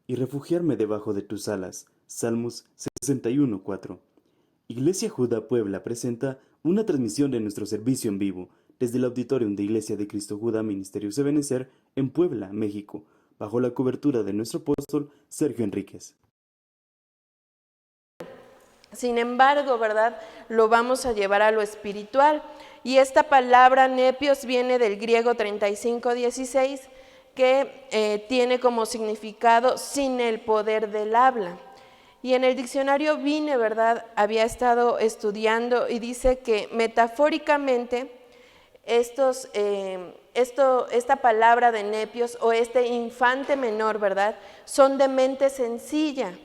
y refugiarme debajo de tus alas. Salmos 61:4. Iglesia Judá Puebla presenta una transmisión de nuestro servicio en vivo desde el auditorium de Iglesia de Cristo Judá Ministerios de Benecer en Puebla, México, bajo la cobertura de nuestro apóstol Sergio Enríquez. Sin embargo, ¿verdad? Lo vamos a llevar a lo espiritual. Y esta palabra nepios viene del griego 35:16, que tiene como significado sin el poder del habla. Y en el diccionario Vine, ¿verdad? Había estado estudiando y dice que metafóricamente esta palabra de nepios o este infante menor, ¿verdad? Son de mente sencilla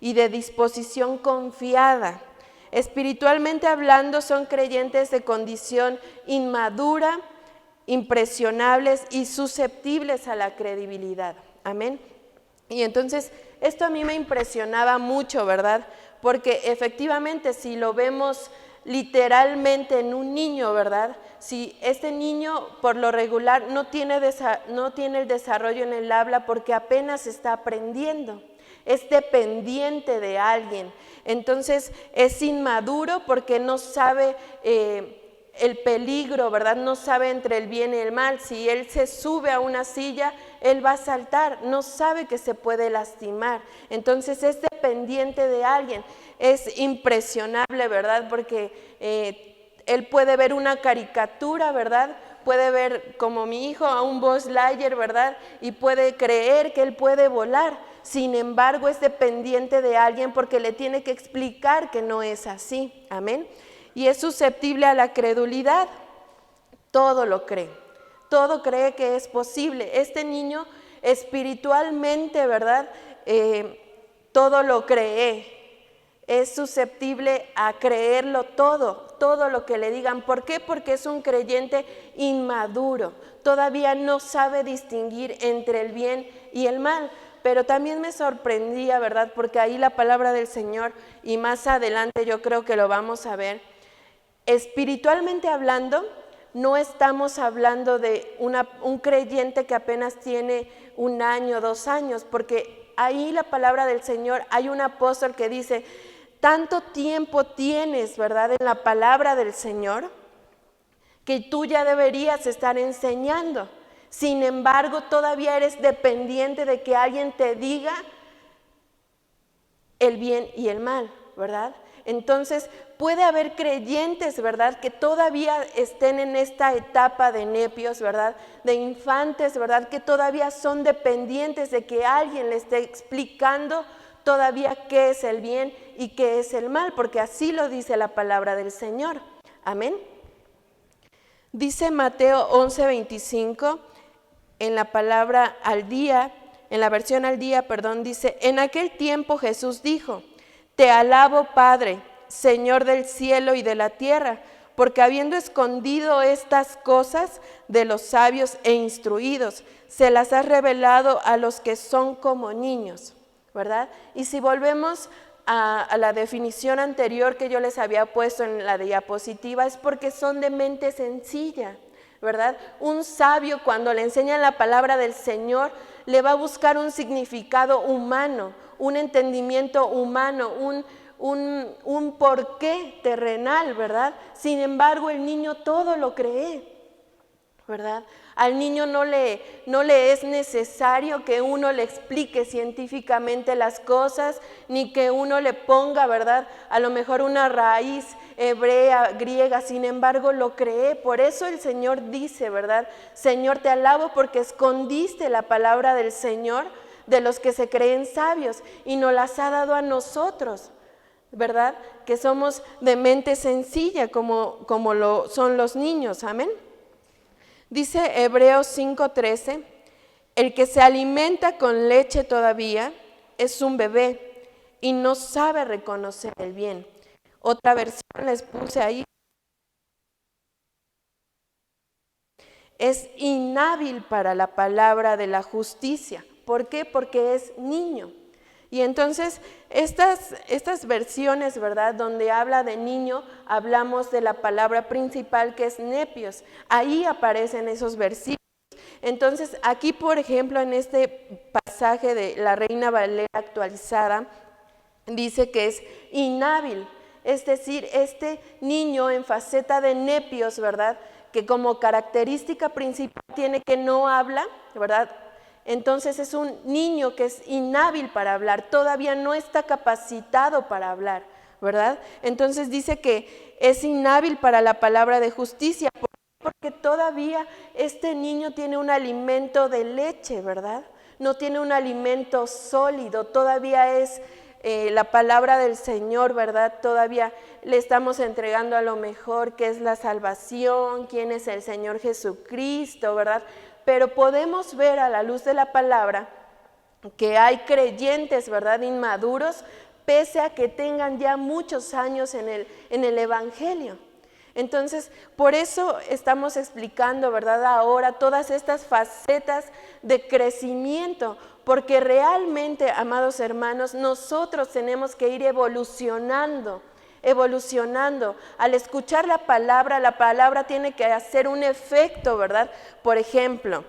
y de disposición confiada. Espiritualmente hablando, son creyentes de condición inmadura, impresionables y susceptibles a la credibilidad. Amén. Y entonces, esto a mí me impresionaba mucho, ¿verdad? Porque efectivamente, si lo vemos literalmente en un niño, ¿verdad? Si este niño por lo regular no tiene el desarrollo en el habla porque apenas está aprendiendo, es dependiente de alguien, entonces es inmaduro porque no sabe el peligro, ¿verdad? No sabe entre el bien y el mal. Si él se sube a una silla, él va a saltar, no sabe que se puede lastimar, entonces es dependiente de alguien. Es impresionable, ¿verdad? Porque él puede ver una caricatura, ¿verdad? Puede ver como mi hijo a un Buzz Lightyear, ¿verdad? Y puede creer que él puede volar. Sin embargo, es dependiente de alguien porque le tiene que explicar que no es así. Amén. Y es susceptible a la credulidad. Todo lo cree. Todo cree que es posible. Este niño espiritualmente, ¿verdad? Todo lo cree. Es susceptible a creerlo todo lo que le digan. ¿Por qué? Porque es un creyente inmaduro, todavía no sabe distinguir entre el bien y el mal. Pero también me sorprendía, ¿verdad? Porque ahí la palabra del Señor, y más adelante yo creo que lo vamos a ver, espiritualmente hablando, no estamos hablando de un creyente que apenas tiene 1 año, 2 años, porque ahí la palabra del Señor, hay un apóstol que dice, tanto tiempo tienes, ¿verdad?, en la palabra del Señor, que tú ya deberías estar enseñando. Sin embargo, todavía eres dependiente de que alguien te diga el bien y el mal, ¿verdad? Entonces, puede haber creyentes, ¿verdad?, que todavía estén en esta etapa de nepios, ¿verdad?, de infantes, ¿verdad?, que todavía son dependientes de que alguien les esté explicando todavía qué es el bien y qué es el mal, porque así lo dice la palabra del Señor. Amén. Dice Mateo 11:25, en la palabra al día, en la versión al día, dice, en aquel tiempo Jesús dijo, te alabo, Padre, Señor del cielo y de la tierra, porque habiendo escondido estas cosas de los sabios e instruidos, se las has revelado a los que son como niños, ¿verdad? Y si volvemos a la definición anterior que yo les había puesto en la diapositiva, es porque son de mente sencilla, ¿verdad? Un sabio, cuando le enseñan la palabra del Señor, le va a buscar un significado humano, un entendimiento humano, un porqué terrenal, ¿verdad? Sin embargo, el niño todo lo cree, ¿verdad? Al niño no le es necesario que uno le explique científicamente las cosas, ni que uno le ponga, ¿verdad?, a lo mejor una raíz hebrea, griega, sin embargo lo cree. Por eso el Señor dice, ¿verdad?, Señor, te alabo porque escondiste la palabra del Señor de los que se creen sabios y nos las ha dado a nosotros, ¿verdad?, que somos de mente sencilla como lo son los niños. Amén. Dice Hebreos 5:13, el que se alimenta con leche todavía es un bebé y no sabe reconocer el bien. Otra versión les puse ahí, es inhábil para la palabra de la justicia. ¿Por qué? Porque es niño. Y entonces estas versiones, ¿verdad?, donde habla de niño, hablamos de la palabra principal que es nepios. Ahí aparecen esos versículos. Entonces aquí, por ejemplo, en este pasaje pasaje de la Reina Valera actualizada, dice que es inhábil, es decir, este niño en faceta de nepios, ¿verdad?, que como característica principal tiene que no habla, ¿verdad? Entonces es un niño que es inhábil para hablar, todavía no está capacitado para hablar, ¿verdad? Entonces dice que es inhábil para la palabra de justicia, porque todavía este niño tiene un alimento de leche, ¿verdad? No tiene un alimento sólido, todavía es la palabra del Señor, ¿verdad? Todavía le estamos entregando a lo mejor qué es la salvación, quién es el Señor Jesucristo, ¿verdad? Pero podemos ver a la luz de la palabra que hay creyentes, ¿verdad?, inmaduros, pese a que tengan ya muchos años en el Evangelio. Entonces, por eso estamos explicando, ¿verdad?, ahora todas estas facetas de crecimiento, porque realmente, amados hermanos, nosotros tenemos que ir evolucionando. Al escuchar la palabra tiene que hacer un efecto, ¿verdad? Por ejemplo,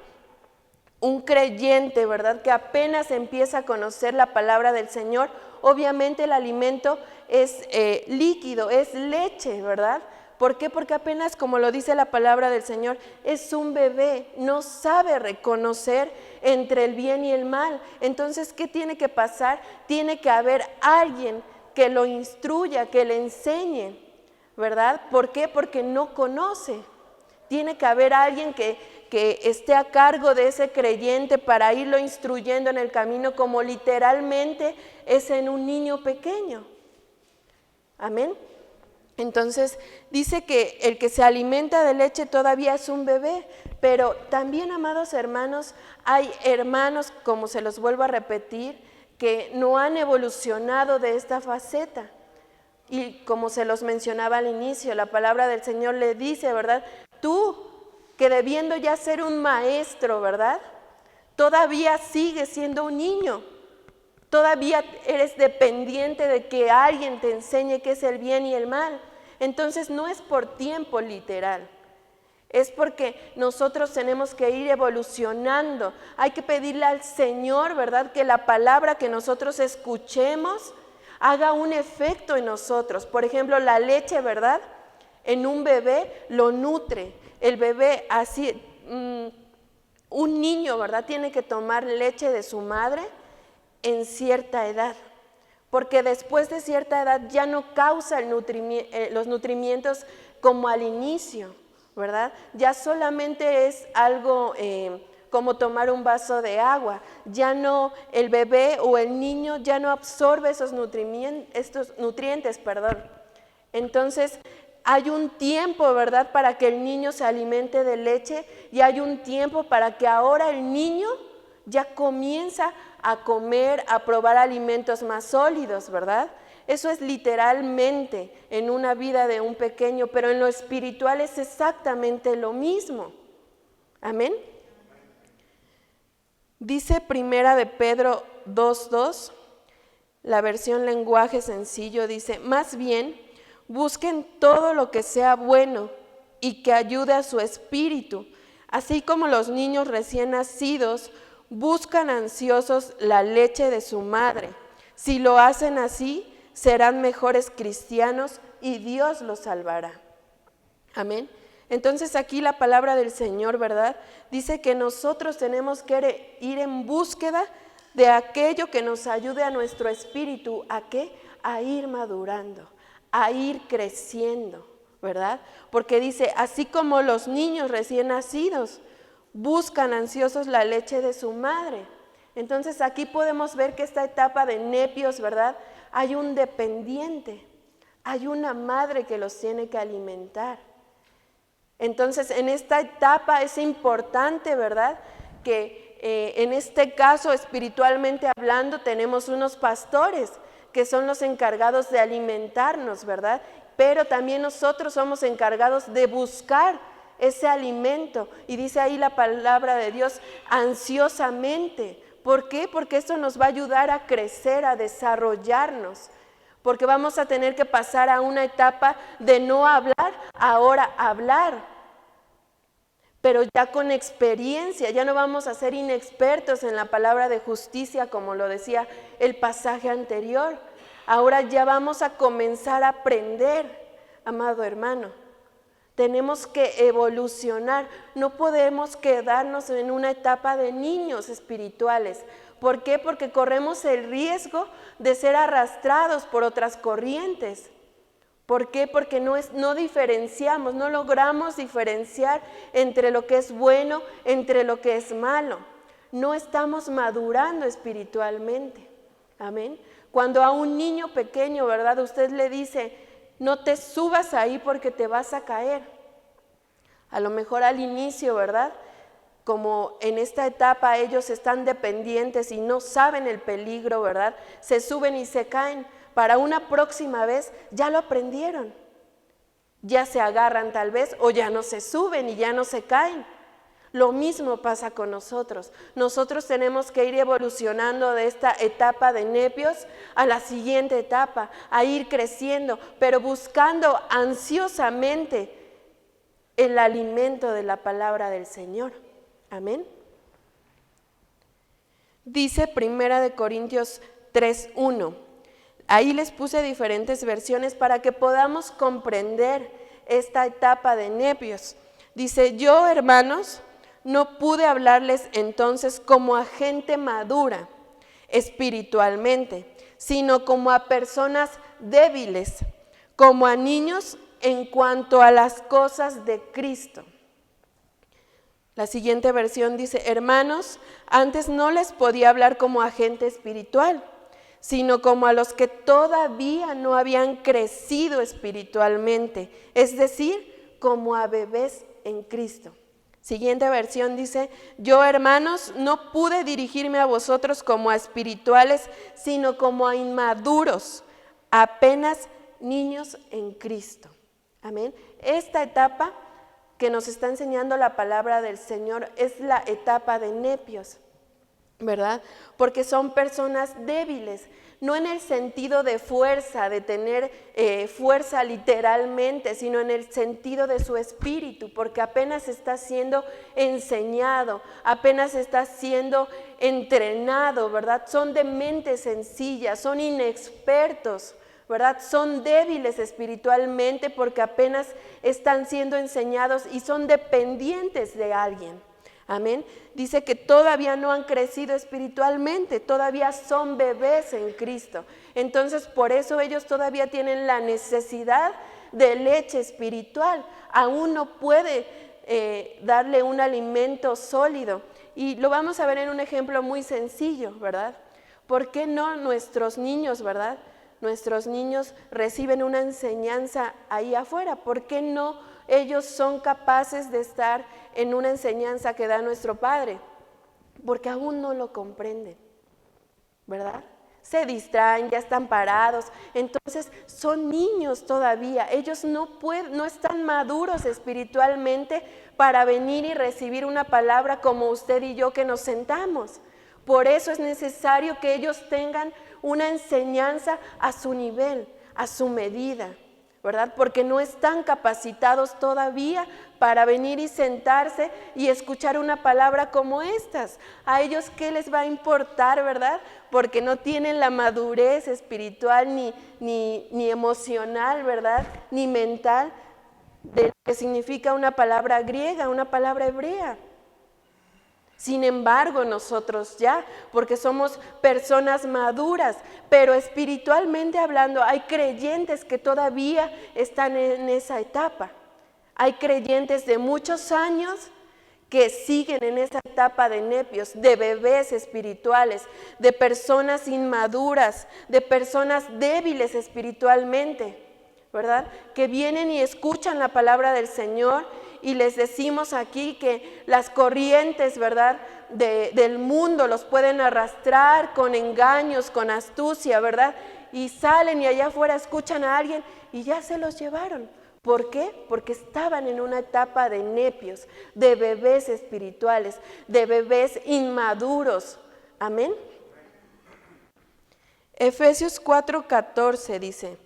un creyente, ¿verdad?, que apenas empieza a conocer la palabra del Señor, obviamente el alimento es líquido, es leche, ¿verdad? ¿Por qué? Porque apenas, como lo dice la palabra del Señor, es un bebé, no sabe reconocer entre el bien y el mal. Entonces, ¿qué tiene que pasar? Tiene que haber alguien que lo instruya, que le enseñe, ¿verdad? ¿Por qué? Porque no conoce. Tiene que haber alguien que esté a cargo de ese creyente para irlo instruyendo en el camino, como literalmente es en un niño pequeño. Amén. Entonces dice que el que se alimenta de leche todavía es un bebé, pero también, amados hermanos, hay hermanos, como se los vuelvo a repetir, que no han evolucionado de esta faceta. Y como se los mencionaba al inicio, la palabra del Señor le dice, ¿verdad? Tú, que debiendo ya ser un maestro, ¿verdad?, todavía sigues siendo un niño. Todavía eres dependiente de que alguien te enseñe qué es el bien y el mal. Entonces no es por tiempo literal, es porque nosotros tenemos que ir evolucionando. Hay que pedirle al Señor, ¿verdad?, que la palabra que nosotros escuchemos haga un efecto en nosotros. Por ejemplo, la leche, ¿verdad?, en un bebé lo nutre. El bebé así, un niño, ¿verdad?, tiene que tomar leche de su madre en cierta edad, porque después de cierta edad ya no causa los nutrimientos como al inicio, ¿verdad? Ya solamente es algo como tomar un vaso de agua. Ya no, el bebé o el niño ya no absorbe estos nutrientes. Entonces, hay un tiempo, ¿verdad?, para que el niño se alimente de leche, y hay un tiempo para que ahora el niño ya comienza a comer, a probar alimentos más sólidos, ¿verdad? Eso es literalmente en una vida de un pequeño, pero en lo espiritual es exactamente lo mismo. Amén. Dice Primera de Pedro 2:2, la versión lenguaje sencillo, dice: más bien, busquen todo lo que sea bueno y que ayude a su espíritu, así como los niños recién nacidos buscan ansiosos la leche de su madre. Si lo hacen así, serán mejores cristianos y Dios los salvará. Amén. Entonces aquí la palabra del Señor, ¿verdad?, dice que nosotros tenemos que ir en búsqueda de aquello que nos ayude a nuestro espíritu. ¿A qué? A ir madurando, a ir creciendo, ¿verdad? Porque dice, así como los niños recién nacidos buscan ansiosos la leche de su madre. Entonces aquí podemos ver que esta etapa de nepios, ¿verdad?, hay un dependiente, hay una madre que los tiene que alimentar. Entonces en esta etapa es importante, ¿verdad?, que en este caso, espiritualmente hablando, tenemos unos pastores que son los encargados de alimentarnos, ¿verdad? Pero también nosotros somos encargados de buscar ese alimento. Y dice ahí la palabra de Dios, ansiosamente. ¿Por qué? Porque esto nos va a ayudar a crecer, a desarrollarnos. Porque vamos a tener que pasar a una etapa de no hablar, ahora hablar. pero ya con experiencia. Ya no vamos a ser inexpertos en la palabra de justicia, como lo decía el pasaje anterior. Ahora ya vamos a comenzar a aprender, amado hermano. Tenemos que evolucionar, no podemos quedarnos en una etapa de niños espirituales. ¿Por qué? Porque corremos el riesgo de ser arrastrados por otras corrientes. ¿Por qué? Porque no diferenciamos, no logramos diferenciar entre lo que es bueno, entre lo que es malo. No estamos madurando espiritualmente. Amén. Cuando a un niño pequeño, ¿verdad? Usted le dice, no te subas ahí porque te vas a caer. A lo mejor al inicio, ¿verdad? Como en esta etapa ellos están dependientes y no saben el peligro, ¿verdad? Se suben y se caen. Para una próxima vez ya lo aprendieron. Ya se agarran tal vez o ya no se suben y ya no se caen. Lo mismo pasa con nosotros. Nosotros tenemos que ir evolucionando de esta etapa de nepios a la siguiente etapa, a ir creciendo, pero buscando ansiosamente el alimento de la palabra del Señor. Amén. Dice 1 Corintios 3:1. Ahí les puse diferentes versiones para que podamos comprender esta etapa de nepios. Dice, yo, hermanos, no pude hablarles entonces como a gente madura espiritualmente, sino como a personas débiles, como a niños en cuanto a las cosas de Cristo. La siguiente versión dice, hermanos, antes no les podía hablar como a gente espiritual, sino como a los que todavía no habían crecido espiritualmente, es decir, como a bebés en Cristo. Siguiente versión dice, yo, hermanos, no pude dirigirme a vosotros como a espirituales, sino como a inmaduros, apenas niños en Cristo. Amén. Esta etapa que nos está enseñando la palabra del Señor es la etapa de nepios, ¿verdad? Porque son personas débiles, no en el sentido de fuerza, de tener fuerza literalmente, sino en el sentido de su espíritu, porque apenas está siendo enseñado, apenas está siendo entrenado, ¿verdad? Son de mente sencilla, son inexpertos, ¿verdad? Son débiles espiritualmente porque apenas están siendo enseñados y son dependientes de alguien. Amén. Dice que todavía no han crecido espiritualmente, todavía son bebés en Cristo. Entonces, por eso ellos todavía tienen la necesidad de leche espiritual. Aún no puede darle un alimento sólido. Y lo vamos a ver en un ejemplo muy sencillo, ¿verdad? ¿Por qué no nuestros niños, verdad? Nuestros niños reciben una enseñanza ahí afuera. ¿Por qué no ellos son capaces de estar en una enseñanza que da nuestro Padre? Porque aún no lo comprenden, ¿verdad? Se distraen, ya están parados, entonces son niños todavía, ellos no están maduros espiritualmente para venir y recibir una palabra como usted y yo que nos sentamos. Por eso es necesario que ellos tengan una enseñanza a su nivel, a su medida, ¿verdad? Porque no están capacitados todavía para venir y sentarse y escuchar una palabra como estas. A ellos, ¿qué les va a importar, verdad? Porque no tienen la madurez espiritual ni emocional, ¿verdad? Ni mental de lo que significa una palabra griega, una palabra hebrea. Sin embargo, nosotros ya, porque somos personas maduras, pero espiritualmente hablando, hay creyentes que todavía están en esa etapa. Hay creyentes de muchos años que siguen en esa etapa de nepios, de bebés espirituales, de personas inmaduras, de personas débiles espiritualmente, ¿verdad? Que vienen y escuchan la palabra del Señor. Y les decimos aquí que las corrientes, ¿verdad?, del mundo los pueden arrastrar con engaños, con astucia, ¿verdad? Y salen y allá afuera escuchan a alguien y ya se los llevaron. ¿Por qué? Porque estaban en una etapa de nepios, de bebés espirituales, de bebés inmaduros. Amén. Efesios 4:14 dice,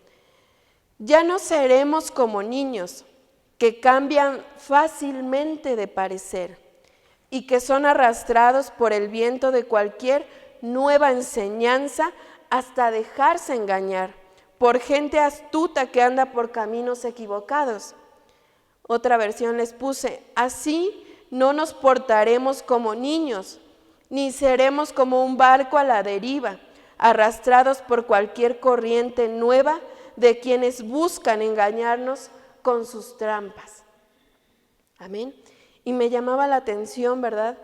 ya no seremos como niños, que cambian fácilmente de parecer y que son arrastrados por el viento de cualquier nueva enseñanza hasta dejarse engañar por gente astuta que anda por caminos equivocados. Otra versión les puse: así no nos portaremos como niños, ni seremos como un barco a la deriva, arrastrados por cualquier corriente nueva de quienes buscan engañarnos con sus trampas. Amén. Y me llamaba la atención, ¿verdad?,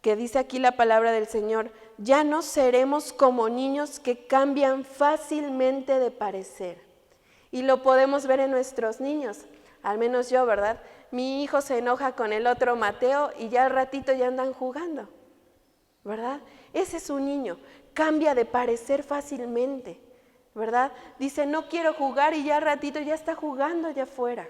que dice aquí la palabra del Señor: ya no seremos como niños que cambian fácilmente de parecer. Y lo podemos ver en nuestros niños, al menos yo, ¿verdad? Mi hijo se enoja con el otro Mateo y ya al ratito ya andan jugando, ¿verdad? Ese es un niño, cambia de parecer fácilmente, ¿verdad? Dice, no quiero jugar, y ya al ratito ya está jugando allá afuera.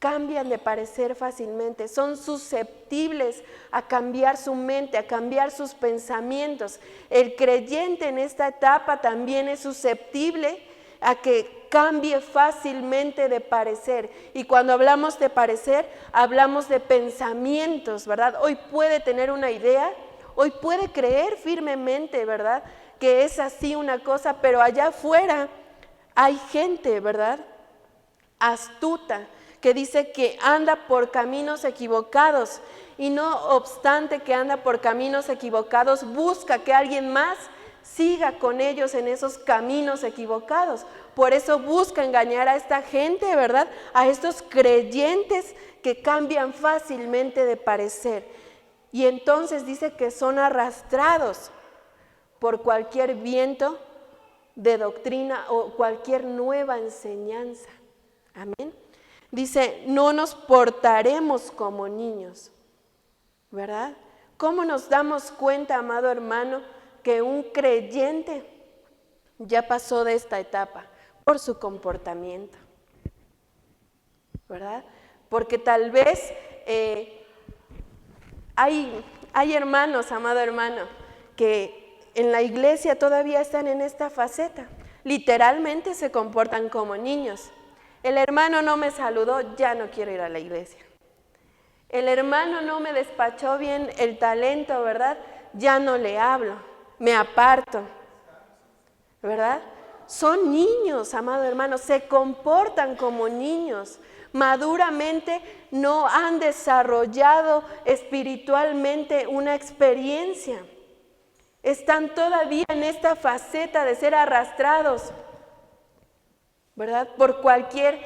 Cambian de parecer fácilmente, son susceptibles a cambiar su mente, a cambiar sus pensamientos. El creyente en esta etapa también es susceptible a que cambie fácilmente de parecer. Y cuando hablamos de parecer, hablamos de pensamientos, ¿verdad? Hoy puede tener una idea, hoy puede creer firmemente, ¿verdad?, que es así una cosa, pero allá afuera hay gente, ¿verdad?, astuta, que dice que anda por caminos equivocados, y no obstante que anda por caminos equivocados, busca que alguien más siga con ellos en esos caminos equivocados. Por eso busca engañar a esta gente, ¿verdad?, a estos creyentes que cambian fácilmente de parecer. Y entonces dice que son arrastrados por cualquier viento de doctrina o cualquier nueva enseñanza. Amén. Dice, no nos portaremos como niños, ¿verdad? ¿Cómo nos damos cuenta, amado hermano, que un creyente ya pasó de esta etapa? Por su comportamiento, ¿verdad? Porque tal vez hay hermanos, amado hermano, que en la iglesia todavía están en esta faceta. Literalmente se comportan como niños. El hermano no me saludó, ya no quiero ir a la iglesia. El hermano no me despachó bien el talento, ¿verdad? Ya no le hablo, me aparto, ¿verdad? Son niños, amado hermano, se comportan como niños. Maduramente no han desarrollado espiritualmente una experiencia. Están todavía en esta faceta de ser arrastrados, ¿verdad?, por cualquier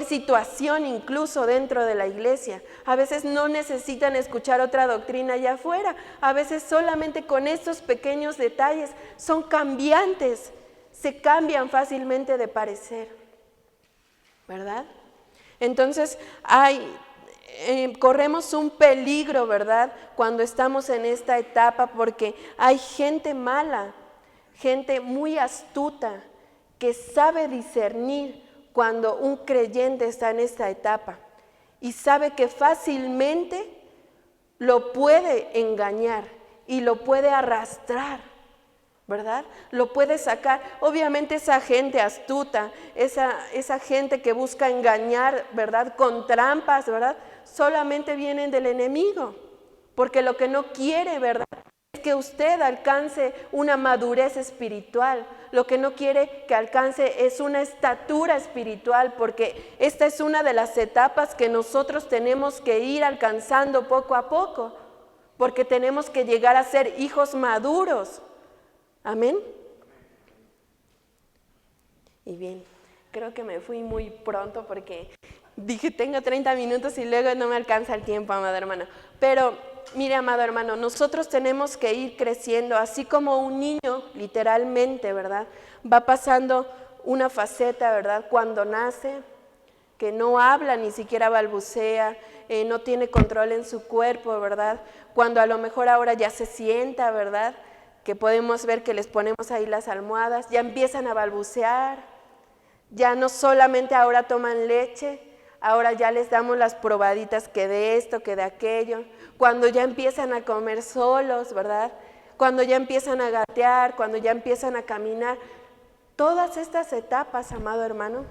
situación, incluso dentro de la iglesia. A veces no necesitan escuchar otra doctrina allá afuera. A veces solamente con estos pequeños detalles son cambiantes, se cambian fácilmente de parecer, ¿verdad? Entonces corremos un peligro, ¿verdad?, cuando estamos en esta etapa, porque hay gente mala, gente muy astuta, que sabe discernir cuando un creyente está en esta etapa y sabe que fácilmente lo puede engañar y lo puede arrastrar, ¿verdad? Lo puede sacar. Obviamente esa gente astuta, esa gente que busca engañar, ¿verdad?, con trampas, ¿verdad?, solamente vienen del enemigo, porque lo que no quiere, ¿verdad?, es que usted alcance una madurez espiritual. Lo que no quiere que alcance es una estatura espiritual, porque esta es una de las etapas que nosotros tenemos que ir alcanzando poco a poco, porque tenemos que llegar a ser hijos maduros. Amén. Y bien, creo que me fui muy pronto porque dije tengo 30 minutos y luego no me alcanza el tiempo, amado hermano. Pero mire, amado hermano, nosotros tenemos que ir creciendo, así como un niño, literalmente, ¿verdad?, va pasando una faceta, ¿verdad?, cuando nace, que no habla, ni siquiera balbucea, no tiene control en su cuerpo, ¿verdad?, cuando a lo mejor ahora ya se sienta, ¿verdad?, que podemos ver que les ponemos ahí las almohadas, ya empiezan a balbucear, ya no solamente ahora toman leche, ahora ya les damos las probaditas que de esto, que de aquello, cuando ya empiezan a comer solos, ¿verdad?, cuando ya empiezan a gatear, cuando ya empiezan a caminar. Todas estas etapas, amado hermano,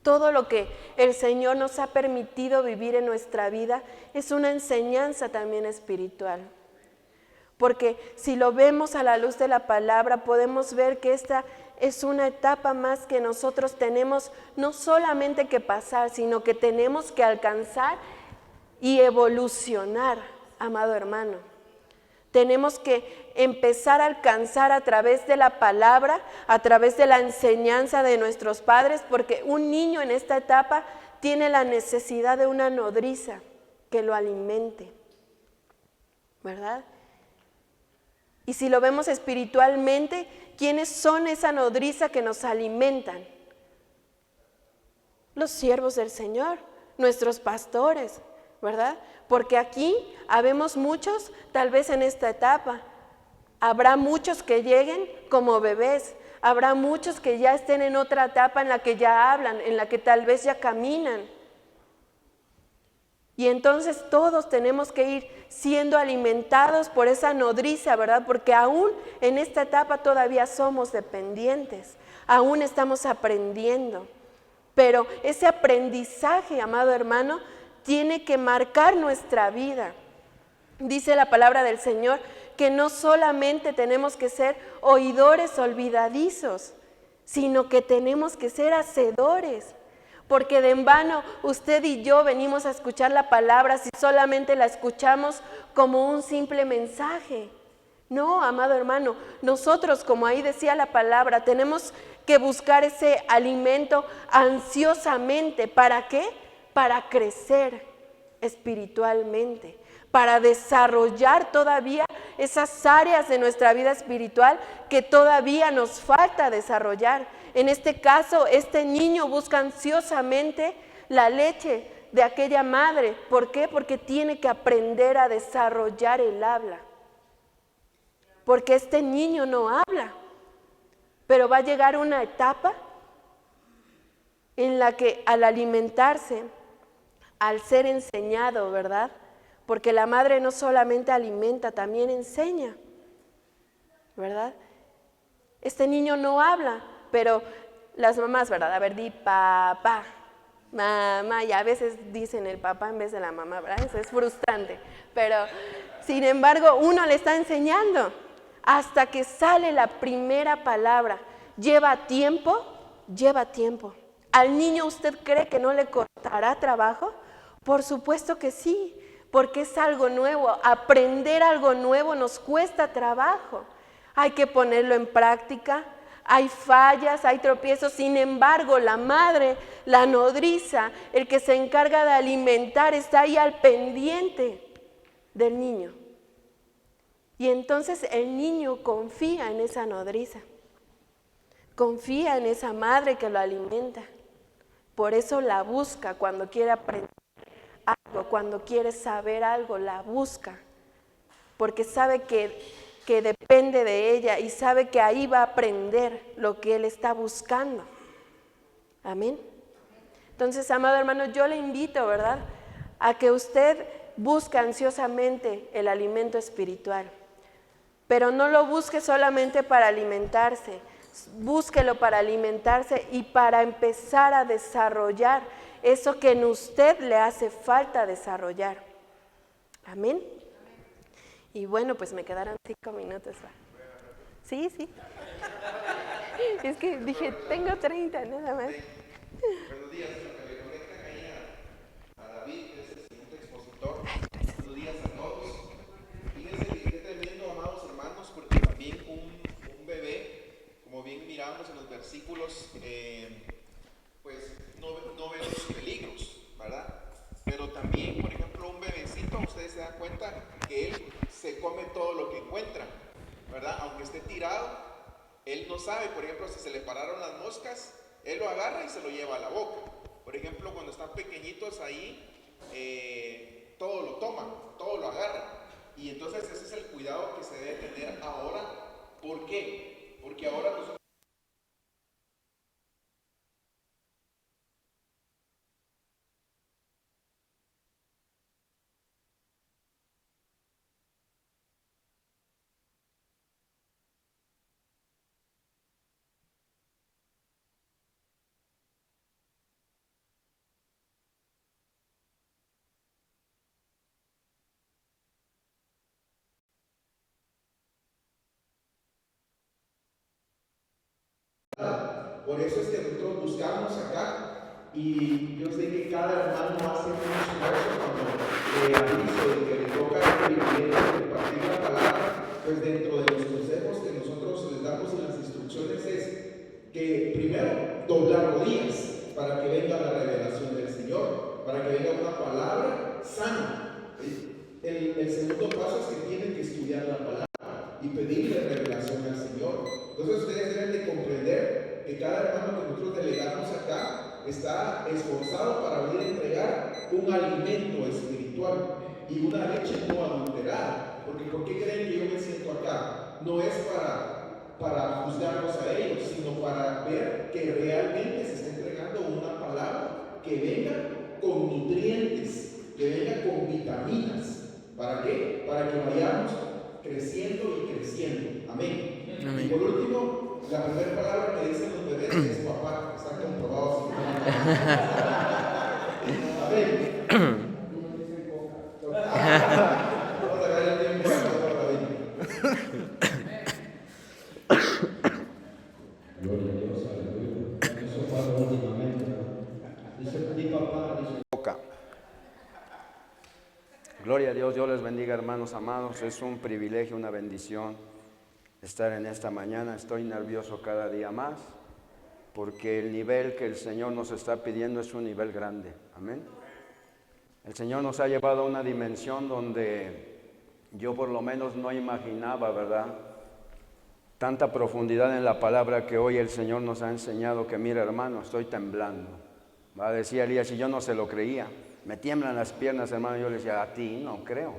Todo lo que el Señor nos ha permitido vivir en nuestra vida es una enseñanza también espiritual. Porque si lo vemos a la luz de la palabra, podemos ver que esta es una etapa más que nosotros tenemos no solamente que pasar, sino que tenemos que alcanzar y evolucionar, amado hermano. Tenemos que empezar a alcanzar a través de la palabra, a través de la enseñanza de nuestros padres, porque un niño en esta etapa tiene la necesidad de una nodriza que lo alimente, ¿verdad? Y si lo vemos espiritualmente, ¿quiénes son esa nodriza que nos alimentan? Los siervos del Señor, nuestros pastores, ¿verdad? Porque aquí habemos muchos, tal vez en esta etapa. Habrá muchos que lleguen como bebés, habrá muchos que ya estén en otra etapa en la que ya hablan, en la que tal vez ya caminan. Y entonces todos tenemos que ir siendo alimentados por esa nodriza, ¿verdad? Porque aún en esta etapa todavía somos dependientes, aún estamos aprendiendo. Pero ese aprendizaje, amado hermano, tiene que marcar nuestra vida. Dice la palabra del Señor que no solamente tenemos que ser oidores olvidadizos, sino que tenemos que ser hacedores. Porque de en vano usted y yo venimos a escuchar la palabra si solamente la escuchamos como un simple mensaje. No, amado hermano, nosotros, como ahí decía la palabra, tenemos que buscar ese alimento ansiosamente. ¿Para qué? Para crecer espiritualmente, para desarrollar todavía esas áreas de nuestra vida espiritual que todavía nos falta desarrollar. En este caso, este niño busca ansiosamente la leche de aquella madre. ¿Por qué? Porque tiene que aprender a desarrollar el habla. Porque este niño no habla, pero va a llegar una etapa en la que al alimentarse, al ser enseñado, ¿verdad? Porque la madre no solamente alimenta, también enseña, ¿verdad? Este niño no habla, pero las mamás, ¿verdad? A ver, di papá, mamá, y a veces dicen el papá en vez de la mamá, ¿verdad? Eso es frustrante, pero sin embargo uno le está enseñando hasta que sale la primera palabra. ¿Lleva tiempo? Lleva tiempo. ¿Al niño usted cree que no le costará trabajo? Por supuesto que sí, porque es algo nuevo. Aprender algo nuevo nos cuesta trabajo. Hay que ponerlo en práctica, hay fallas, hay tropiezos. Sin embargo, la madre, la nodriza, el que se encarga de alimentar, está ahí al pendiente del niño. Y entonces el niño confía en esa nodriza, confía en esa madre que lo alimenta. Por eso la busca cuando quiere aprender algo, cuando quiere saber algo, la busca. Porque sabe que depende de ella y sabe que ahí va a aprender lo que él está buscando. Amén. Entonces, amado hermano, yo le invito, ¿verdad?, a que usted busque ansiosamente el alimento espiritual. Pero no lo busque solamente para alimentarse, búsquelo para alimentarse y para empezar a desarrollar eso que en usted le hace falta desarrollar. Amén. Y bueno, pues me quedaron 5 minutos. Sí, sí. Es que dije, tengo 30 nada más. Buenos días, lo que le conectan ahí a David, que es el segundo expositor. Buenos días a todos. Fíjense que tremendo, amados hermanos, porque también un bebé, como bien miramos en los versículos, pues no ve los peligros, ¿verdad? Pero también, por ejemplo, un bebecito, ustedes se dan cuenta que él se come todo lo que encuentra, ¿verdad? Aunque esté tirado, él no sabe, por ejemplo, si se le pararon las moscas, él lo agarra y se lo lleva a la boca. Por ejemplo, cuando están pequeñitos ahí, todo lo toman, todo lo agarran. Y entonces ese es el cuidado que se debe tener ahora. ¿Por qué? Porque ahora nosotros Por eso es que nosotros buscamos acá. Y yo sé que cada hermano hace un esfuerzo cuando le aviso de que le toca el privilegio de compartir la palabra, pues dentro de los consejos que nosotros les damos en las instrucciones es que primero doblar rodillas para que venga la revelación del Señor, para que venga una palabra sana. El segundo paso es que tienen que estudiar la palabra y pedirle revelación al Señor. Entonces ustedes deben de comprender que cada hermano que nosotros delegamos acá está esforzado para venir a entregar un alimento espiritual y una leche no adulterada. Porque ¿por qué creen que yo me siento acá? No es para juzgarlos a ellos, sino para ver que realmente se está entregando una palabra que venga con nutrientes, que venga con vitaminas. ¿Para qué? Para que vayamos creciendo y creciendo. Amén. Amén. Y por último, la primera palabra que dicen los bebés es papá. Está comprobado. Amén. Vamos a dar el tiempo para David. Gloria a Dios, aleluya. Eso pasa últimamente. Dice mi papá, dice boca. Gloria a Dios, Dios les bendiga, hermanos amados. Es un privilegio, una bendición estar en esta mañana. Estoy nervioso cada día más porque el nivel que el Señor nos está pidiendo es un nivel grande. Amén. El Señor nos ha llevado a una dimensión donde yo por lo menos no imaginaba, ¿verdad? Tanta profundidad en la palabra que hoy el Señor nos ha enseñado que, mira hermano, estoy temblando. Va a decir Elías, y yo no se lo creía. Me tiemblan las piernas, hermano. Yo le decía, a ti no creo.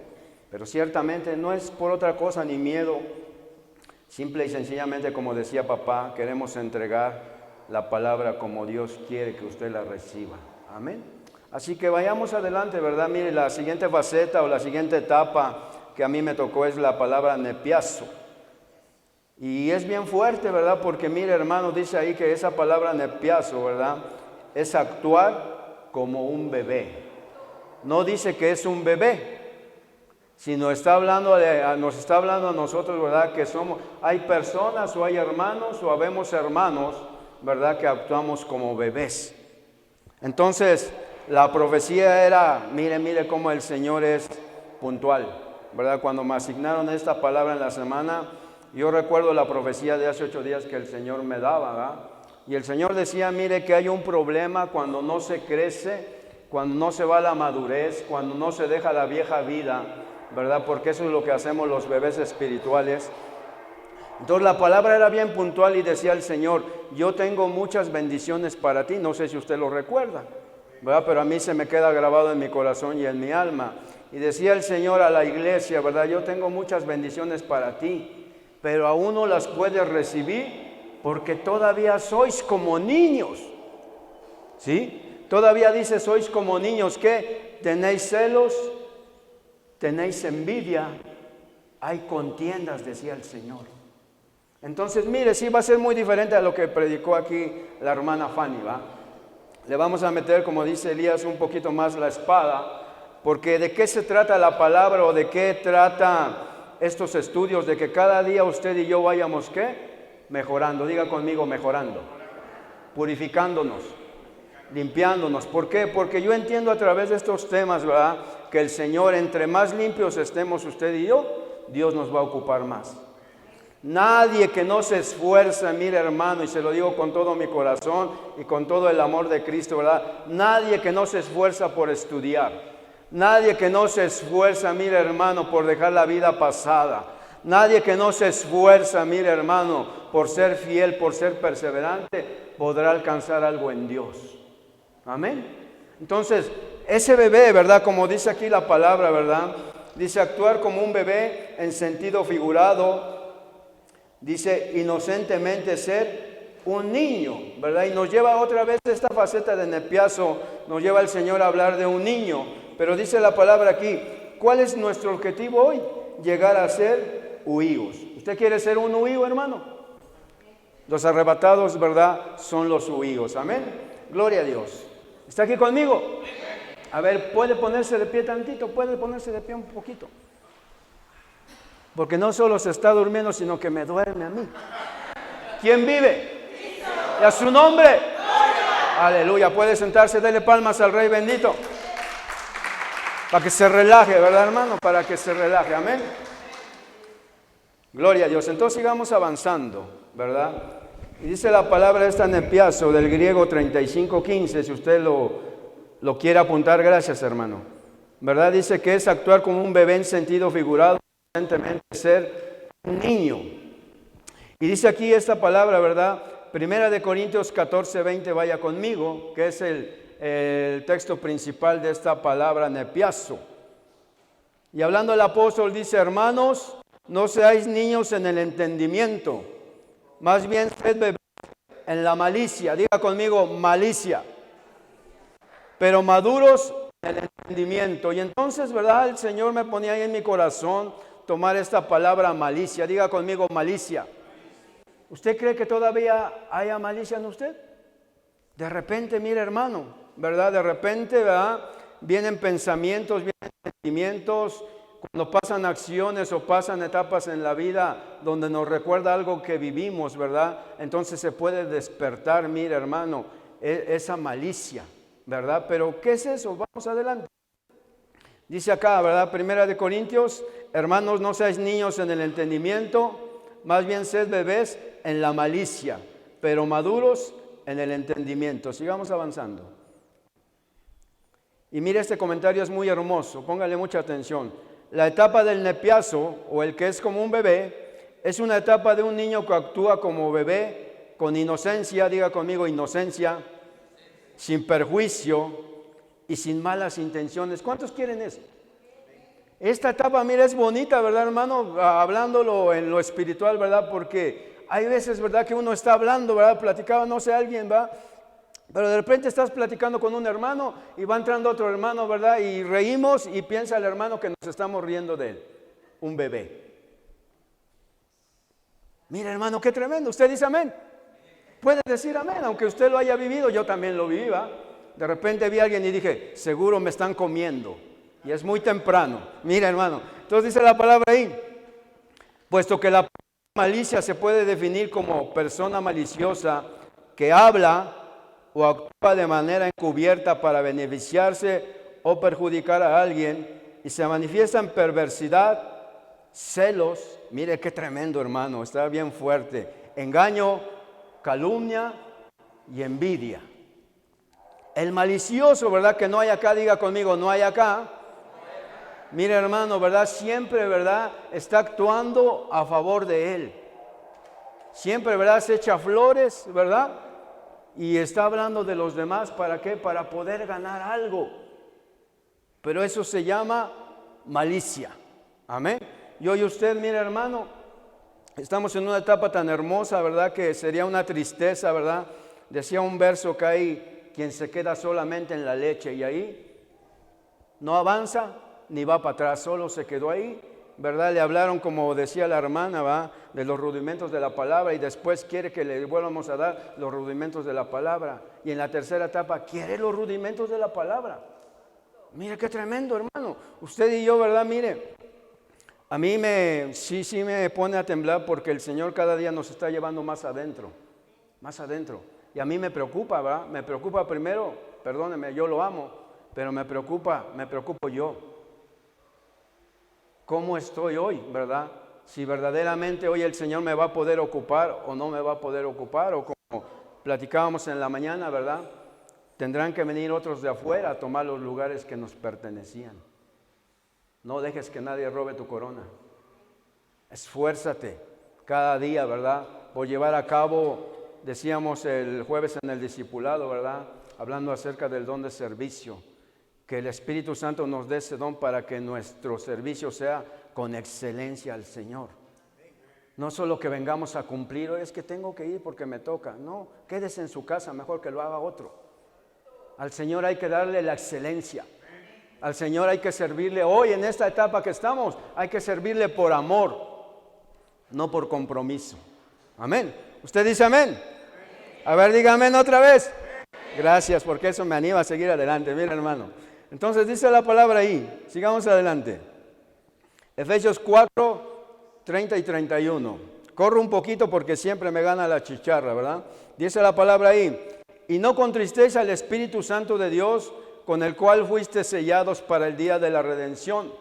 Pero ciertamente no es por otra cosa ni miedo. Simple y sencillamente, como decía papá, queremos entregar la palabra como Dios quiere que usted la reciba. Amén. Así que vayamos adelante, ¿verdad? Mire, la siguiente faceta o la siguiente etapa que a mí me tocó es la palabra nepiazo. Y es bien fuerte, ¿verdad? Porque mire, hermano, dice ahí que esa palabra nepiazo, ¿verdad? Es actuar como un bebé. No dice que es un bebé, sino nos está hablando a nosotros, ¿verdad? Que hay personas o hay hermanos o habemos hermanos, ¿verdad? Que actuamos como bebés. Entonces, la profecía era, mire cómo el Señor es puntual, ¿verdad? Cuando me asignaron esta palabra en la semana, yo recuerdo la profecía de hace 8 días que el Señor me daba, ¿verdad? Y el Señor decía, mire que hay un problema cuando no se crece, cuando no se va a la madurez, cuando no se deja la vieja vida, ¿verdad? Porque eso es lo que hacemos los bebés espirituales. Entonces la palabra era bien puntual y decía el Señor, yo tengo muchas bendiciones para ti, no sé si usted lo recuerda, ¿verdad? Pero a mí se me queda grabado en mi corazón y en mi alma. Y decía el Señor a la iglesia, ¿verdad? Yo tengo muchas bendiciones para ti, pero aún no las puedes recibir porque todavía sois como niños, ¿sí? Todavía dice, sois como niños, ¿qué? Tenéis celos, tenéis envidia, hay contiendas, decía el Señor. Entonces, mire, sí va a ser muy diferente a lo que predicó aquí la hermana Fanny, ¿va? Le vamos a meter, como dice Elías, un poquito más la espada, porque ¿de qué se trata la palabra o de qué trata estos estudios? De que cada día usted y yo vayamos, ¿qué? Mejorando, diga conmigo, mejorando, purificándonos, limpiándonos. ¿Por qué? Porque yo entiendo a través de estos temas, ¿verdad? Que el Señor, entre más limpios estemos usted y yo, Dios nos va a ocupar más. Nadie que no se esfuerza, mire hermano, y se lo digo con todo mi corazón y con todo el amor de Cristo, ¿verdad? Nadie que no se esfuerza por estudiar, nadie que no se esfuerza, mire hermano, por dejar la vida pasada, nadie que no se esfuerza, mire hermano, por ser fiel, por ser perseverante, podrá alcanzar algo en Dios. Amén. Entonces, ese bebé, ¿verdad? Como dice aquí la palabra, ¿verdad? Dice actuar como un bebé en sentido figurado. Dice inocentemente ser un niño, ¿verdad? Y nos lleva otra vez esta faceta de nepiazo, nos lleva el Señor a hablar de un niño. Pero dice la palabra aquí, ¿cuál es nuestro objetivo hoy? Llegar a ser huíos. ¿Usted quiere ser un huío, hermano? Los arrebatados, ¿verdad? Son los huíos. Amén. Gloria a Dios. ¿Está aquí conmigo? A ver, ¿puede ponerse de pie tantito? ¿Puede ponerse de pie un poquito? Porque no solo se está durmiendo, sino que me duerme a mí. ¿Quién vive? Y a su nombre. Aleluya. Puede sentarse, dele palmas al Rey bendito. Para que se relaje, ¿verdad, hermano? Para que se relaje. Amén. Gloria a Dios. Entonces sigamos avanzando, ¿verdad? Y dice la palabra esta nepiazo del griego 35:15, si usted lo quiere apuntar, gracias, hermano. ¿Verdad? Dice que es actuar como un bebé en sentido figurado, evidentemente ser un niño. Y dice aquí esta palabra, ¿verdad? Primera de Corintios 14:20, vaya conmigo, que es el texto principal de esta palabra nepiazo. Y hablando el apóstol dice, hermanos, no seáis niños en el entendimiento, más bien sed bebés en la malicia. Diga conmigo, malicia. Pero maduros en el entendimiento. Y entonces, ¿verdad? El Señor me ponía ahí en mi corazón tomar esta palabra malicia. Diga conmigo, malicia. ¿Usted cree que todavía haya malicia en usted? De repente, mire, hermano, ¿verdad? De repente, ¿verdad? Vienen pensamientos, vienen sentimientos, cuando pasan acciones o pasan etapas en la vida donde nos recuerda algo que vivimos, ¿verdad? Entonces se puede despertar, mire, hermano, esa malicia, ¿verdad? Pero, ¿qué es eso? Vamos adelante. Dice acá, ¿verdad? Primera de Corintios, hermanos, no seáis niños en el entendimiento, más bien sed bebés en la malicia, pero maduros en el entendimiento. Sigamos avanzando. Y mire, este comentario es muy hermoso, póngale mucha atención. La etapa del nepiazo, o el que es como un bebé, es una etapa de un niño que actúa como bebé, con inocencia, diga conmigo, inocencia, sin perjuicio y sin malas intenciones. ¿Cuántos quieren eso? Esta etapa, mira, es bonita, ¿verdad, hermano? Hablándolo en lo espiritual, ¿verdad? Porque hay veces, ¿verdad? Que uno está hablando, ¿verdad? Platicaba, no sé, alguien, ¿verdad? Pero de repente estás platicando con un hermano y va entrando otro hermano, ¿verdad? Y reímos y piensa el hermano que nos estamos riendo de él. Un bebé. Mira, hermano, qué tremendo. Usted dice amén. Puede decir amén, aunque usted lo haya vivido, yo también lo viví, ¿va? De repente vi a alguien y dije, seguro me están comiendo. Y es muy temprano. Mira, hermano. Entonces dice la palabra ahí, puesto que la malicia se puede definir como persona maliciosa que habla o actúa de manera encubierta para beneficiarse o perjudicar a alguien y se manifiesta en perversidad, celos, mire qué tremendo, hermano, está bien fuerte, engaño, calumnia y envidia. El malicioso, ¿verdad? Que no hay acá, diga conmigo, no hay acá. Mire, hermano, ¿verdad? Siempre, ¿verdad? Está actuando a favor de él. Siempre, ¿verdad? Se echa flores, ¿verdad? Y está hablando de los demás, ¿para qué? Para poder ganar algo. Pero eso se llama malicia. Amén. Y hoy usted, mire, hermano, estamos en una etapa tan hermosa, ¿verdad? Que sería una tristeza, ¿verdad? Decía un verso que hay quien se queda solamente en la leche y ahí no avanza ni va para atrás, solo se quedó ahí, ¿verdad? Le hablaron, como decía la hermana, ¿va? De los rudimentos de la palabra y después quiere que le volvamos a dar los rudimentos de la palabra. Y en la tercera etapa quiere los rudimentos de la palabra. Mire qué tremendo, hermano. Usted y yo, ¿verdad? Mire, a mí sí me pone a temblar porque el Señor cada día nos está llevando más adentro, más adentro. Y a mí me preocupa, ¿verdad? Me preocupa primero, perdóneme, yo lo amo, pero me preocupo yo. ¿Cómo estoy hoy, verdad? Si verdaderamente hoy el Señor me va a poder ocupar o no me va a poder ocupar, o como platicábamos en la mañana, ¿verdad? Tendrán que venir otros de afuera a tomar los lugares que nos pertenecían. No dejes que nadie robe tu corona. Esfuérzate cada día, ¿verdad? Por llevar a cabo, decíamos el jueves en el discipulado, ¿verdad? Hablando acerca del don de servicio. Que el Espíritu Santo nos dé ese don para que nuestro servicio sea con excelencia al Señor. No solo que vengamos a cumplir, es que tengo que ir porque me toca. No, quédese en su casa, mejor que lo haga otro. Al Señor hay que darle la excelencia. Al Señor hay que servirle hoy en esta etapa que estamos. Hay que servirle por amor, no por compromiso. Amén. ¿Usted dice amén? A ver, diga amén otra vez. Gracias, porque eso me anima a seguir adelante. Mira, hermano. Entonces dice la palabra ahí, sigamos adelante. Efesios 4, 30 y 31. corro un poquito porque siempre me gana la chicharra, ¿verdad? Dice la palabra ahí, y no contristéis al Espíritu Santo de Dios, con el cual fuiste sellados para el día de la redención.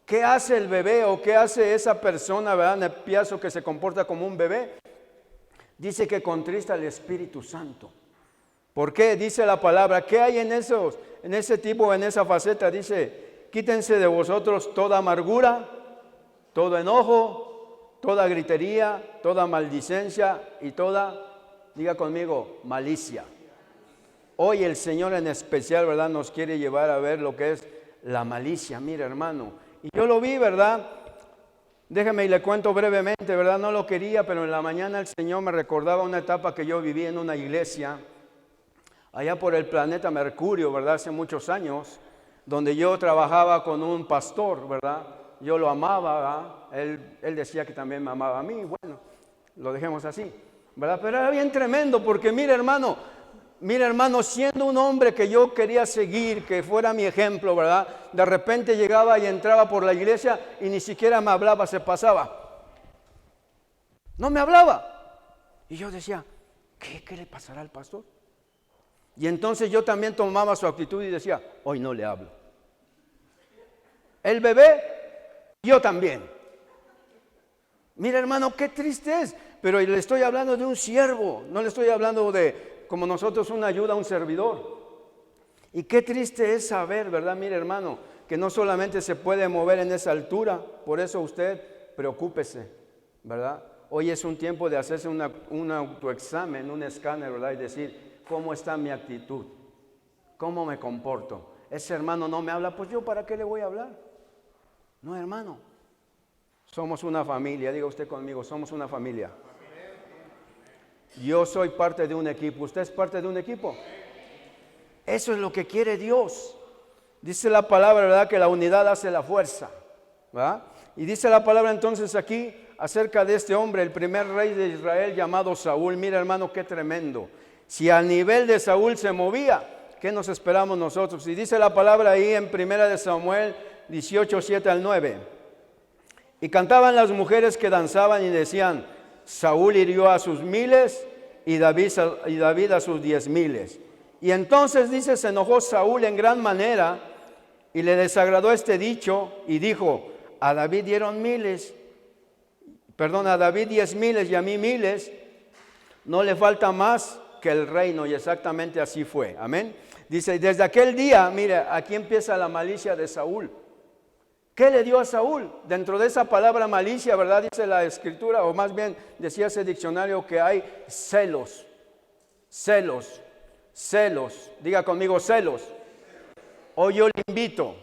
¿Qué hace el bebé o qué hace esa persona, verdad, nepiazo, que se comporta como un bebé? Dice que contrista al Espíritu Santo. ¿Por qué? Dice la palabra, ¿qué hay en ese tipo, en esa faceta? Dice, quítense de vosotros toda amargura, todo enojo, toda gritería, toda maldicencia y toda, diga conmigo, malicia. Hoy el Señor en especial, ¿verdad?, nos quiere llevar a ver lo que es la malicia. Mira, hermano, y yo lo vi, ¿verdad? Déjame y le cuento brevemente, ¿verdad? No lo quería, pero en la mañana el Señor me recordaba una etapa que yo viví en una iglesia allá por el planeta Mercurio, ¿verdad? Hace muchos años, donde yo trabajaba con un pastor, ¿verdad? Yo lo amaba, ¿verdad? Él decía que también me amaba a mí, bueno, lo dejemos así, ¿verdad? Pero era bien tremendo porque mira hermano, siendo un hombre que yo quería seguir, que fuera mi ejemplo, ¿verdad? De repente llegaba y entraba por la iglesia y ni siquiera me hablaba, se pasaba. No me hablaba. Y yo decía, ¿qué le pasará al pastor? Y entonces yo también tomaba su actitud y decía, hoy no le hablo. El bebé, yo también. Mira hermano, qué triste es, pero le estoy hablando de un siervo, no le estoy hablando de, como nosotros, una ayuda a un servidor. Y qué triste es saber, ¿verdad? Mire hermano, que no solamente se puede mover en esa altura, por eso usted preocúpese, ¿verdad? Hoy es un tiempo de hacerse un autoexamen, un escáner, ¿verdad? Y decir, ¿cómo está mi actitud? ¿Cómo me comporto? Ese hermano no me habla, pues yo ¿para qué le voy a hablar? No, hermano. Somos una familia, diga usted conmigo, somos una familia. Yo soy parte de un equipo, ¿usted es parte de un equipo? Eso es lo que quiere Dios. Dice la palabra, ¿verdad?, que la unidad hace la fuerza, ¿verdad? Y dice la palabra entonces aquí acerca de este hombre, el primer rey de Israel llamado Saúl. Mira hermano, qué tremendo. Si al nivel de Saúl se movía, ¿qué nos esperamos nosotros? Y dice la palabra ahí en 1 Samuel 18, 7 al 9. Y cantaban las mujeres que danzaban y decían, Saúl hirió a sus 1000 y David a sus 10,000. Y entonces dice, se enojó Saúl en gran manera y le desagradó este dicho y dijo, a David dieron 10,000 y a mí 1000, no le falta más que el reino. Y exactamente así fue, amén. Dice, desde aquel día, mire, aquí empieza la malicia de Saúl. ¿Qué le dio a Saúl? Dentro de esa palabra malicia, ¿verdad? Dice la escritura, o más bien decía ese diccionario, que hay celos. Diga conmigo, celos. Hoy yo le invito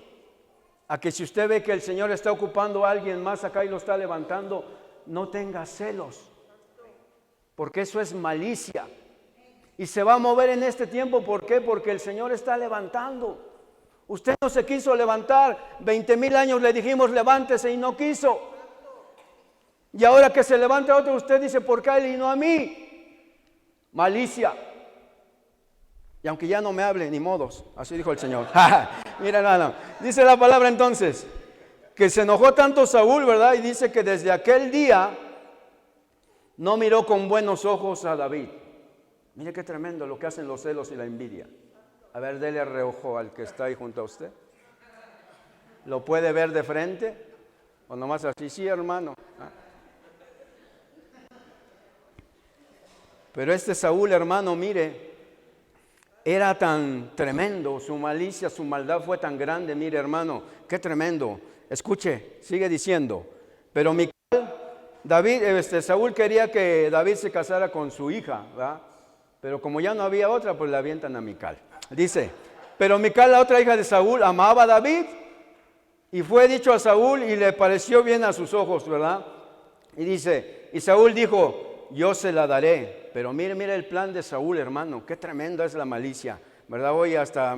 a que si usted ve que el Señor está ocupando a alguien más acá y lo está levantando, no tenga celos, porque eso es malicia. Y se va a mover en este tiempo, ¿por qué? Porque el Señor está levantando. Usted no se quiso levantar, 20,000 años le dijimos levántese y no quiso. Y ahora que se levanta otro, usted dice, ¿por qué a él y no a mí? Malicia. Y aunque ya no me hable, ni modos, así dijo el Señor. Mira, no. Dice la palabra entonces, que se enojó tanto Saúl, ¿verdad? Y dice que desde aquel día no miró con buenos ojos a David. Mire qué tremendo lo que hacen los celos y la envidia. A ver, dele reojo al que está ahí junto a usted. ¿Lo puede ver de frente? ¿O nomás así? Sí, hermano. Pero este Saúl, hermano, mire, era tan tremendo, su malicia, su maldad fue tan grande, mire, hermano, qué tremendo. Escuche, sigue diciendo, pero Saúl quería que David se casara con su hija, ¿verdad? Pero como ya no había otra, pues le avientan a Mical. Dice, pero Mical, la otra hija de Saúl, amaba a David y fue dicho a Saúl y le pareció bien a sus ojos, ¿verdad? Y dice, y Saúl dijo, yo se la daré. Pero mire el plan de Saúl, hermano, qué tremenda es la malicia, ¿verdad? Hoy hasta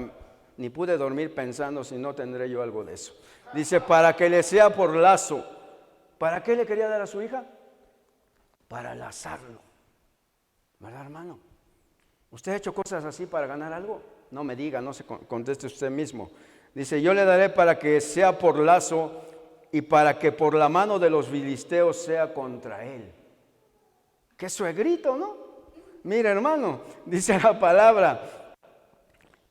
ni pude dormir pensando si no tendré yo algo de eso. Dice, para que le sea por lazo. ¿Para qué le quería dar a su hija? Para lazarlo, ¿verdad, hermano? ¿Usted ha hecho cosas así para ganar algo? No me diga, no se conteste usted mismo. Dice, yo le daré para que sea por lazo y para que por la mano de los filisteos sea contra él. qué suegrito, ¿no? Mira, hermano, dice la palabra.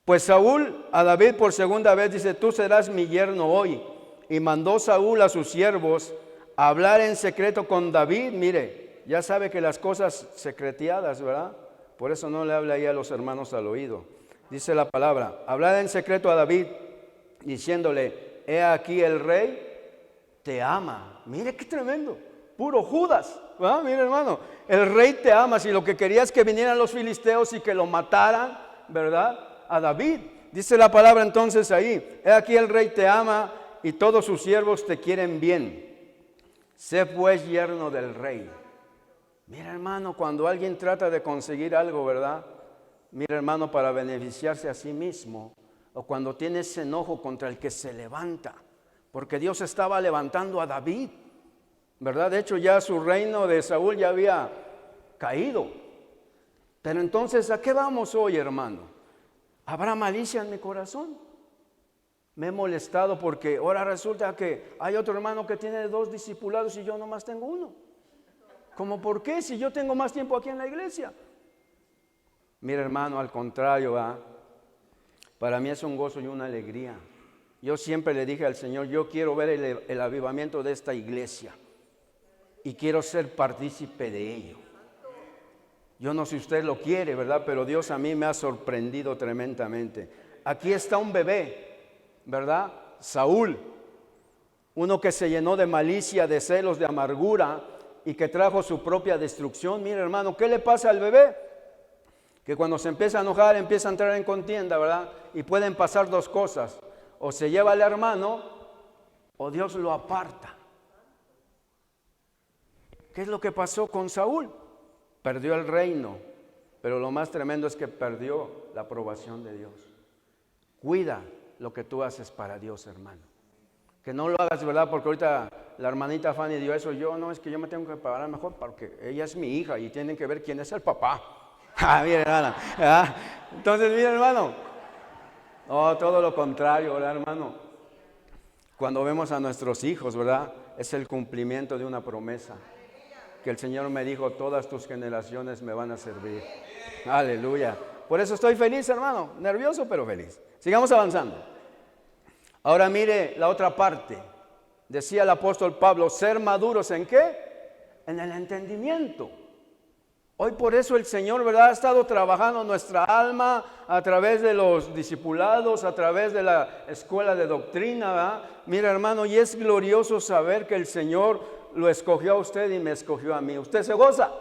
Pues Saúl a David por segunda vez dice, tú serás mi yerno hoy. Y mandó Saúl a sus siervos a hablar en secreto con David. Mire, ya sabe que las cosas secreteadas, ¿verdad? Por eso no le habla ahí a los hermanos al oído. Dice la palabra, hablar en secreto a David, diciéndole, he aquí el rey te ama. Mire qué tremendo, puro Judas, ¿verdad? Mire, hermano, el rey te ama. Si lo que quería es que vinieran los filisteos y que lo mataran, ¿verdad? A David. Dice la palabra entonces ahí, he aquí el rey te ama y todos sus siervos te quieren bien. Sé pues yerno del rey. Mira, hermano, cuando alguien trata de conseguir algo, ¿verdad? Mira, hermano, para beneficiarse a sí mismo, o cuando tiene ese enojo contra el que se levanta, porque Dios estaba levantando a David, ¿verdad? De hecho, ya su reino de Saúl ya había caído. Pero entonces, ¿a qué vamos hoy, hermano? ¿Habrá malicia en mi corazón? Me he molestado porque ahora resulta que hay otro hermano que tiene 2 discipulados y yo nomás tengo 1. ¿Cómo por qué? Si yo tengo más tiempo aquí en la iglesia. Mira, hermano, al contrario, para mí es un gozo y una alegría. Yo siempre le dije al Señor, yo quiero ver el avivamiento de esta iglesia y quiero ser partícipe de ello. Yo no sé si usted lo quiere, ¿verdad? Pero Dios a mí me ha sorprendido tremendamente. Aquí está un bebé, ¿verdad? Saúl, uno que se llenó de malicia, de celos, de amargura y que trajo su propia destrucción. Mira, hermano, ¿qué le pasa al bebé? Que cuando se empieza a enojar, empieza a entrar en contienda, ¿verdad? Y pueden pasar 2 cosas. O se lleva al hermano o Dios lo aparta. ¿Qué es lo que pasó con Saúl? Perdió el reino, pero lo más tremendo es que perdió la aprobación de Dios. Cuida lo que tú haces para Dios, hermano. Que no lo hagas, ¿verdad? Porque ahorita la hermanita Fanny dio eso. Yo no, es que yo me tengo que preparar mejor porque ella es mi hija y tienen que ver quién es el papá. Mira, hermano. Entonces, mira, hermano. Todo lo contrario, ¿verdad, hermano? Cuando vemos a nuestros hijos, ¿verdad? Es el cumplimiento de una promesa. Que el Señor me dijo, todas tus generaciones me van a servir. Aleluya. Por eso estoy feliz, hermano. Nervioso, pero feliz. Sigamos avanzando. Ahora mire la otra parte. Decía el apóstol Pablo, ser maduros ¿en qué? En el entendimiento. Hoy por eso el Señor, ¿verdad? Ha estado trabajando nuestra alma a través de los discipulados, a través de la escuela de doctrina, ¿verdad? Mira, hermano, y es glorioso saber que el Señor lo escogió a usted y me escogió a mí. ¿Usted se goza?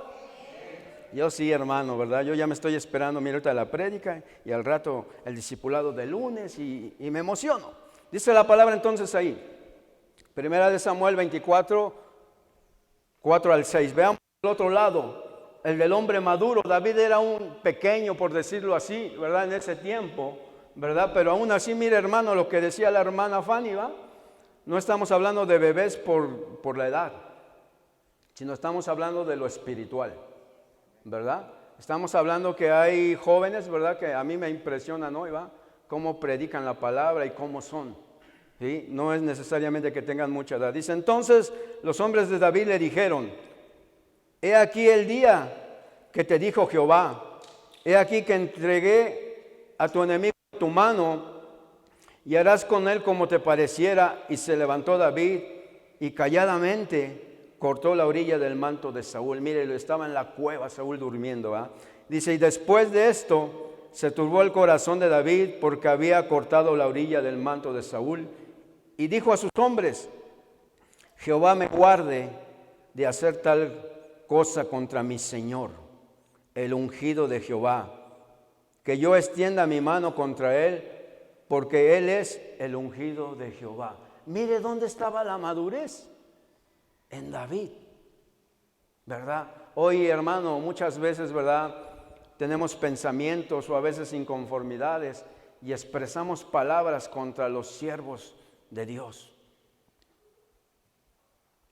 Yo sí, hermano, ¿verdad? Yo ya me estoy esperando, mira, ahorita la prédica y al rato el discipulado de lunes y me emociono. Dice la palabra entonces ahí, 1 Samuel 24, 4 al 6. Veamos el otro lado. El del hombre maduro. David era un pequeño, por decirlo así, ¿verdad? En ese tiempo, ¿verdad? Pero aún así, mire, hermano, lo que decía la hermana Fanny, ¿va? No estamos hablando de bebés por la edad, sino estamos hablando de lo espiritual, ¿verdad? Estamos hablando que hay jóvenes, ¿verdad? Que a mí me impresionan hoy, ¿va? Cómo predican la palabra y cómo son, ¿sí? No es necesariamente que tengan mucha edad. Dice, entonces los hombres de David le dijeron, he aquí el día que te dijo Jehová, he aquí que entregué a tu enemigo en tu mano y harás con él como te pareciera. Y se levantó David y calladamente cortó la orilla del manto de Saúl. Mire, estaba en la cueva Saúl durmiendo, ¿eh? Dice, y después de esto se turbó el corazón de David porque había cortado la orilla del manto de Saúl. Y dijo a sus hombres, Jehová me guarde de hacer tal cosa contra mi Señor, el ungido de Jehová, que yo extienda mi mano contra él, porque él es el ungido de Jehová. Mire dónde estaba la madurez, en David, ¿verdad? Hoy, hermano, muchas veces, ¿verdad? Tenemos pensamientos o a veces inconformidades y expresamos palabras contra los siervos de Dios.